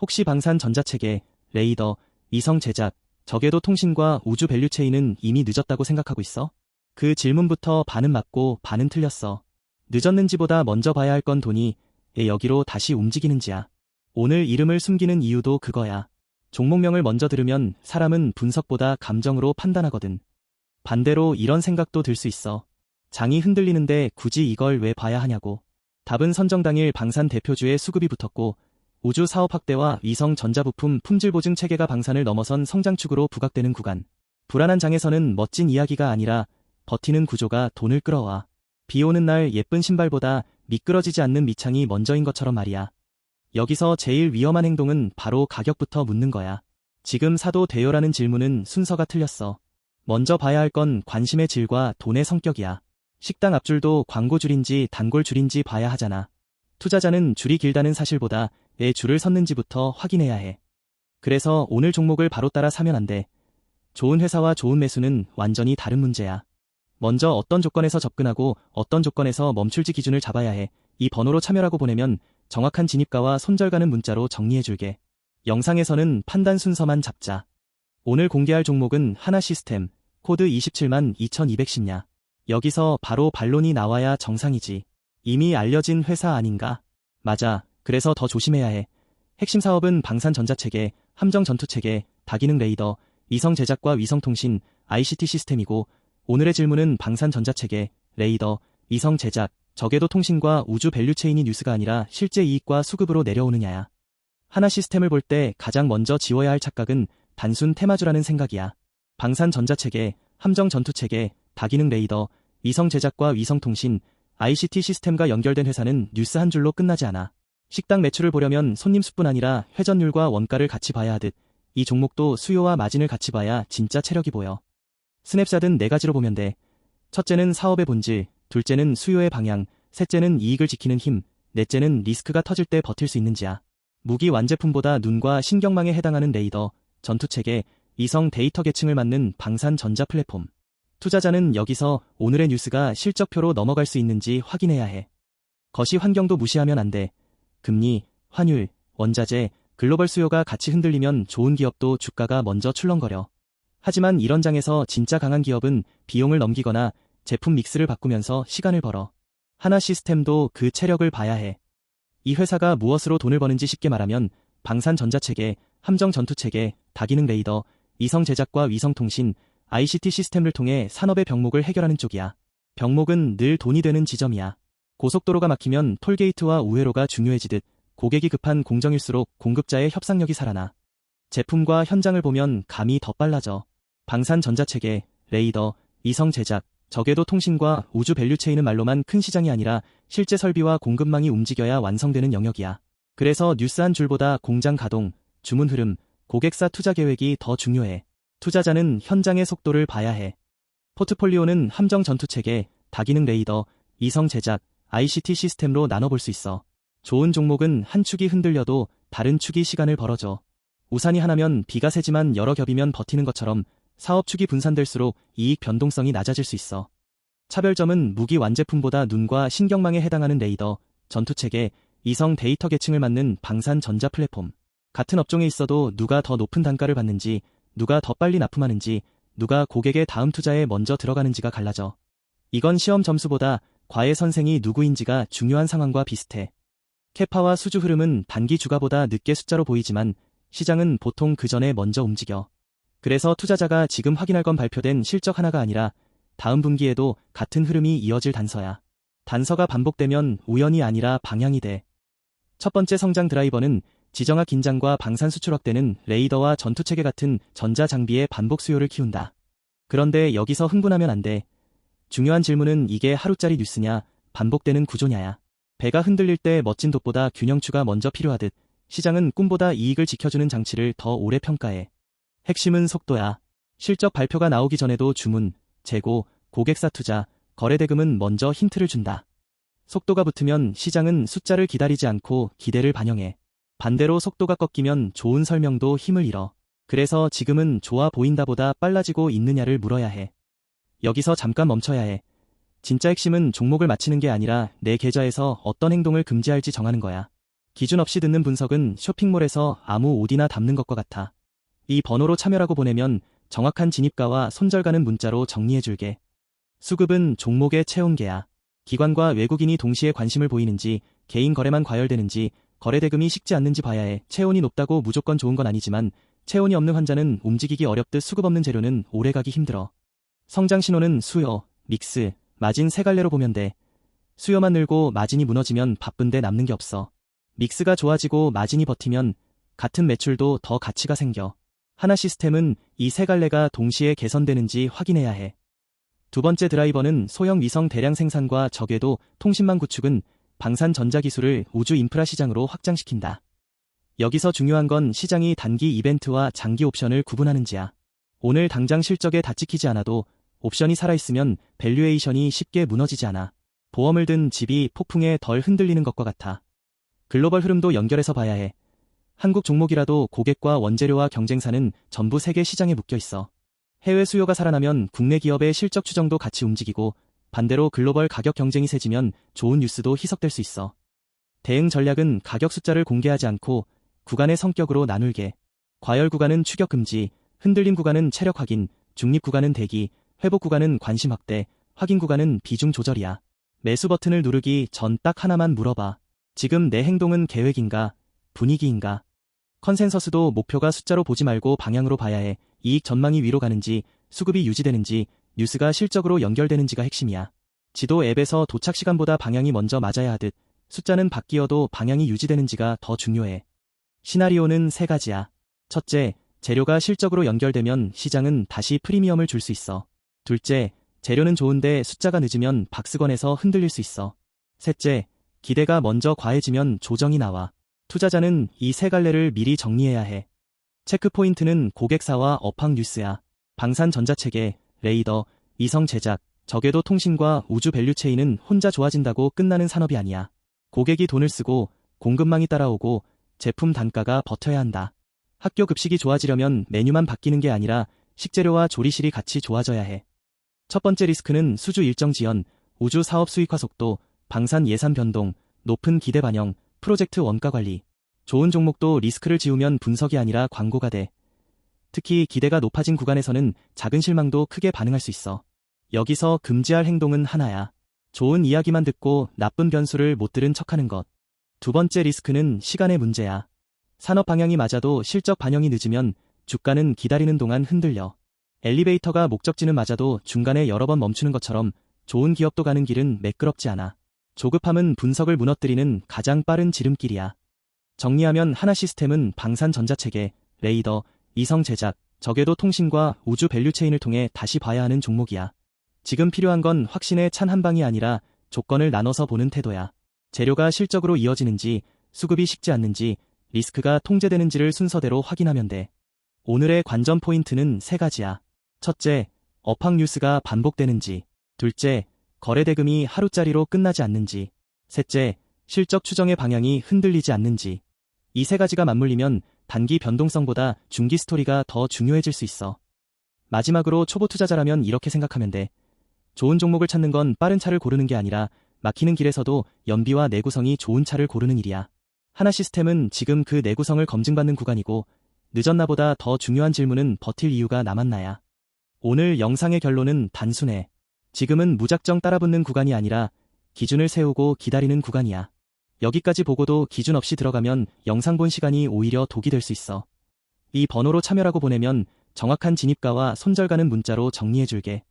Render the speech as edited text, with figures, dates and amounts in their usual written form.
혹시 방산전자체계, 레이더, 이성 제작, 저궤도 통신과 우주 밸류체인은 이미 늦었다고 생각하고 있어? 그 질문부터 반은 맞고 반은 틀렸어. 늦었는지보다 먼저 봐야 할 건 돈이 왜 여기로 다시 움직이는지야. 오늘 이름을 숨기는 이유도 그거야. 종목명을 먼저 들으면 사람은 분석보다 감정으로 판단하거든. 반대로 이런 생각도 들 수 있어. 장이 흔들리는데 굳이 이걸 왜 봐야 하냐고. 답은 선정 당일 방산 대표주에 수급이 붙었고 우주 사업 확대와 위성 전자부품 품질 보증 체계가 방산을 넘어선 성장축으로 부각되는 구간. 불안한 장에서는 멋진 이야기가 아니라 버티는 구조가 돈을 끌어와. 비 오는 날 예쁜 신발보다 미끄러지지 않는 밑창이 먼저인 것처럼 말이야. 여기서 제일 위험한 행동은 바로 가격부터 묻는 거야. 지금 사도 돼요라는 질문은 순서가 틀렸어. 먼저 봐야 할 건 관심의 질과 돈의 성격이야. 식당 앞줄도 광고줄인지 단골줄인지 봐야 하잖아. 투자자는 줄이 길다는 사실보다 왜 줄을 섰는지부터 확인해야 해. 그래서 오늘 종목을 바로 따라 사면 안 돼. 좋은 회사와 좋은 매수는 완전히 다른 문제야. 먼저 어떤 조건에서 접근하고 어떤 조건에서 멈출지 기준을 잡아야 해. 이 번호로 참여라고 보내면 정확한 진입가와 손절가는 문자로 정리해줄게. 영상에서는 판단 순서만 잡자. 오늘 공개할 종목은 하나시스템, 코드 272,210냐. 여기서 바로 반론이 나와야 정상이지. 이미 알려진 회사 아닌가? 맞아. 그래서 더 조심해야 해. 핵심 사업은 방산전자체계, 함정전투체계, 다기능 레이더, 위성 제작과 위성통신, ICT 시스템이고 오늘의 질문은 방산전자체계, 레이더, 위성 제작, 저궤도 통신과 우주 밸류체인이 뉴스가 아니라 실제 이익과 수급으로 내려오느냐야. 하나 시스템을 볼 때 가장 먼저 지워야 할 착각은 단순 테마주라는 생각이야. 방산전자체계, 함정전투체계, 다기능 레이더, 위성 제작과 위성통신, ICT 시스템과 연결된 회사는 뉴스 한 줄로 끝나지 않아. 식당 매출을 보려면 손님 수뿐 아니라 회전율과 원가를 같이 봐야 하듯 이 종목도 수요와 마진을 같이 봐야 진짜 체력이 보여. 스냅샷은 네 가지로 보면 돼. 첫째는 사업의 본질, 둘째는 수요의 방향, 셋째는 이익을 지키는 힘, 넷째는 리스크가 터질 때 버틸 수 있는지야. 무기 완제품보다 눈과 신경망에 해당하는 레이더, 전투체계, 위성 데이터 계층을 맞는 방산 전자 플랫폼. 투자자는 여기서 오늘의 뉴스가 실적표로 넘어갈 수 있는지 확인해야 해. 거시 환경도 무시하면 안 돼. 금리, 환율, 원자재, 글로벌 수요가 같이 흔들리면 좋은 기업도 주가가 먼저 출렁거려. 하지만 이런 장에서 진짜 강한 기업은 비용을 넘기거나 제품 믹스를 바꾸면서 시간을 벌어. 하나 시스템도 그 체력을 봐야 해. 이 회사가 무엇으로 돈을 버는지 쉽게 말하면 방산전자체계, 함정전투체계, 다기능 레이더, 위성 제작과 위성통신, ICT 시스템을 통해 산업의 병목을 해결하는 쪽이야. 병목은 늘 돈이 되는 지점이야. 고속도로가 막히면 톨게이트와 우회로가 중요해지듯 고객이 급한 공정일수록 공급자의 협상력이 살아나. 제품과 현장을 보면 감이 더 빨라져. 방산전자체계, 레이더, 위성 제작, 저궤도 통신과 우주 밸류체인은 말로만 큰 시장이 아니라 실제 설비와 공급망이 움직여야 완성되는 영역이야. 그래서 뉴스 한 줄보다 공장 가동, 주문 흐름, 고객사 투자 계획이 더 중요해. 투자자는 현장의 속도를 봐야 해. 포트폴리오는 함정 전투체계, 다기능 레이더, 위성 제작, ICT 시스템로 나눠볼 수 있어. 좋은 종목은 한 축이 흔들려도 다른 축이 시간을 벌어줘. 우산이 하나면 비가 새지만 여러 겹이면 버티는 것처럼 사업 축이 분산될수록 이익 변동성이 낮아질 수 있어. 차별점은 무기 완제품보다 눈과 신경망에 해당하는 레이더, 전투체계, 위성 데이터 계층을 맞는 방산 전자 플랫폼. 같은 업종에 있어도 누가 더 높은 단가를 받는지, 누가 더 빨리 납품하는지, 누가 고객의 다음 투자에 먼저 들어가는지가 갈라져. 이건 시험 점수보다 과외 선생이 누구인지가 중요한 상황과 비슷해. 캐파와 수주 흐름은 단기 주가보다 늦게 숫자로 보이지만 시장은 보통 그 전에 먼저 움직여. 그래서 투자자가 지금 확인할 건 발표된 실적 하나가 아니라 다음 분기에도 같은 흐름이 이어질 단서야. 단서가 반복되면 우연이 아니라 방향이 돼. 첫 번째 성장 드라이버는 지정학 긴장과 방산 수출 확대는 레이더와 전투체계 같은 전자장비의 반복 수요를 키운다. 그런데 여기서 흥분하면 안 돼. 중요한 질문은 이게 하루짜리 뉴스냐, 반복되는 구조냐야. 배가 흔들릴 때 멋진 돛보다 균형추가 먼저 필요하듯 시장은 꿈보다 이익을 지켜주는 장치를 더 오래 평가해. 핵심은 속도야. 실적 발표가 나오기 전에도 주문, 재고, 고객사 투자, 거래대금은 먼저 힌트를 준다. 속도가 붙으면 시장은 숫자를 기다리지 않고 기대를 반영해. 반대로 속도가 꺾이면 좋은 설명도 힘을 잃어. 그래서 지금은 좋아 보인다보다 빨라지고 있느냐를 물어야 해. 여기서 잠깐 멈춰야 해. 진짜 핵심은 종목을 맞히는 게 아니라 내 계좌에서 어떤 행동을 금지할지 정하는 거야. 기준 없이 듣는 분석은 쇼핑몰에서 아무 옷이나 담는 것과 같아. 이 번호로 참여라고 보내면 정확한 진입가와 손절가는 문자로 정리해줄게. 수급은 종목의 체온계야. 기관과 외국인이 동시에 관심을 보이는지, 개인 거래만 과열되는지, 거래 대금이 식지 않는지 봐야 해. 체온이 높다고 무조건 좋은 건 아니지만 체온이 없는 환자는 움직이기 어렵듯 수급 없는 재료는 오래가기 힘들어. 성장 신호는 수요, 믹스, 마진 세 갈래로 보면 돼. 수요만 늘고 마진이 무너지면 바쁜데 남는 게 없어. 믹스가 좋아지고 마진이 버티면 같은 매출도 더 가치가 생겨. 하나 시스템은 이 세 갈래가 동시에 개선되는지 확인해야 해. 두 번째 드라이버는 소형 위성 대량 생산과 저궤도 통신망 구축은 방산 전자기술을 우주 인프라 시장으로 확장시킨다. 여기서 중요한 건 시장이 단기 이벤트와 장기 옵션을 구분하는지야. 오늘 당장 실적에 다 찍히지 않아도 옵션이 살아있으면 밸류에이션이 쉽게 무너지지 않아. 보험을 든 집이 폭풍에 덜 흔들리는 것과 같아. 글로벌 흐름도 연결해서 봐야 해. 한국 종목이라도 고객과 원재료와 경쟁사는 전부 세계 시장에 묶여 있어. 해외 수요가 살아나면 국내 기업의 실적 추정도 같이 움직이고 반대로 글로벌 가격 경쟁이 세지면 좋은 뉴스도 희석될 수 있어. 대응 전략은 가격 숫자를 공개하지 않고 구간의 성격으로 나눌게. 과열 구간은 추격 금지, 흔들림 구간은 체력 확인, 중립 구간은 대기, 회복 구간은 관심 확대, 확인 구간은 비중 조절이야. 매수 버튼을 누르기 전 딱 하나만 물어봐. 지금 내 행동은 계획인가, 분위기인가? 컨센서스도 목표가 숫자로 보지 말고 방향으로 봐야 해. 이익 전망이 위로 가는지, 수급이 유지되는지, 뉴스가 실적으로 연결되는지가 핵심이야. 지도 앱에서 도착 시간보다 방향이 먼저 맞아야 하듯 숫자는 바뀌어도 방향이 유지되는지가 더 중요해. 시나리오는 세 가지야. 첫째, 재료가 실적으로 연결되면 시장은 다시 프리미엄을 줄 수 있어. 둘째, 재료는 좋은데 숫자가 늦으면 박스권에서 흔들릴 수 있어. 셋째, 기대가 먼저 과해지면 조정이 나와. 투자자는 이 세 갈래를 미리 정리해야 해. 체크포인트는 고객사와 업황 뉴스야. 방산 전자체계, 레이더, 이성 제작, 저궤도 통신과 우주 밸류체인은 혼자 좋아진다고 끝나는 산업이 아니야. 고객이 돈을 쓰고 공급망이 따라오고 제품 단가가 버텨야 한다. 학교 급식이 좋아지려면 메뉴만 바뀌는 게 아니라 식재료와 조리실이 같이 좋아져야 해. 첫 번째 리스크는 수주 일정 지연, 우주 사업 수익화 속도, 방산 예산 변동, 높은 기대 반영, 프로젝트 원가 관리. 좋은 종목도 리스크를 지우면 분석이 아니라 광고가 돼. 특히 기대가 높아진 구간에서는 작은 실망도 크게 반응할 수 있어. 여기서 금지할 행동은 하나야. 좋은 이야기만 듣고 나쁜 변수를 못 들은 척하는 것. 두 번째 리스크는 시간의 문제야. 산업 방향이 맞아도 실적 반영이 늦으면 주가는 기다리는 동안 흔들려. 엘리베이터가 목적지는 맞아도 중간에 여러 번 멈추는 것처럼 좋은 기업도 가는 길은 매끄럽지 않아. 조급함은 분석을 무너뜨리는 가장 빠른 지름길이야. 정리하면 하나 시스템은 방산 전자체계, 레이더, 이성 제작, 저궤도 통신과 우주 밸류체인을 통해 다시 봐야 하는 종목이야. 지금 필요한 건 확신에 찬 한 방이 아니라 조건을 나눠서 보는 태도야. 재료가 실적으로 이어지는지, 수급이 식지 않는지, 리스크가 통제되는지를 순서대로 확인하면 돼. 오늘의 관전 포인트는 세 가지야. 첫째, 업황 뉴스가 반복되는지. 둘째, 거래 대금이 하루짜리로 끝나지 않는지. 셋째, 실적 추정의 방향이 흔들리지 않는지. 이 세 가지가 맞물리면 단기 변동성보다 중기 스토리가 더 중요해질 수 있어. 마지막으로 초보 투자자라면 이렇게 생각하면 돼. 좋은 종목을 찾는 건 빠른 차를 고르는 게 아니라 막히는 길에서도 연비와 내구성이 좋은 차를 고르는 일이야. 하나 시스템은 지금 그 내구성을 검증받는 구간이고 늦었나보다 더 중요한 질문은 버틸 이유가 남았나야. 오늘 영상의 결론은 단순해. 지금은 무작정 따라붙는 구간이 아니라 기준을 세우고 기다리는 구간이야. 여기까지 보고도 기준 없이 들어가면 영상 본 시간이 오히려 독이 될 수 있어. 이 번호로 참여라고 보내면 정확한 진입가와 손절가는 문자로 정리해줄게.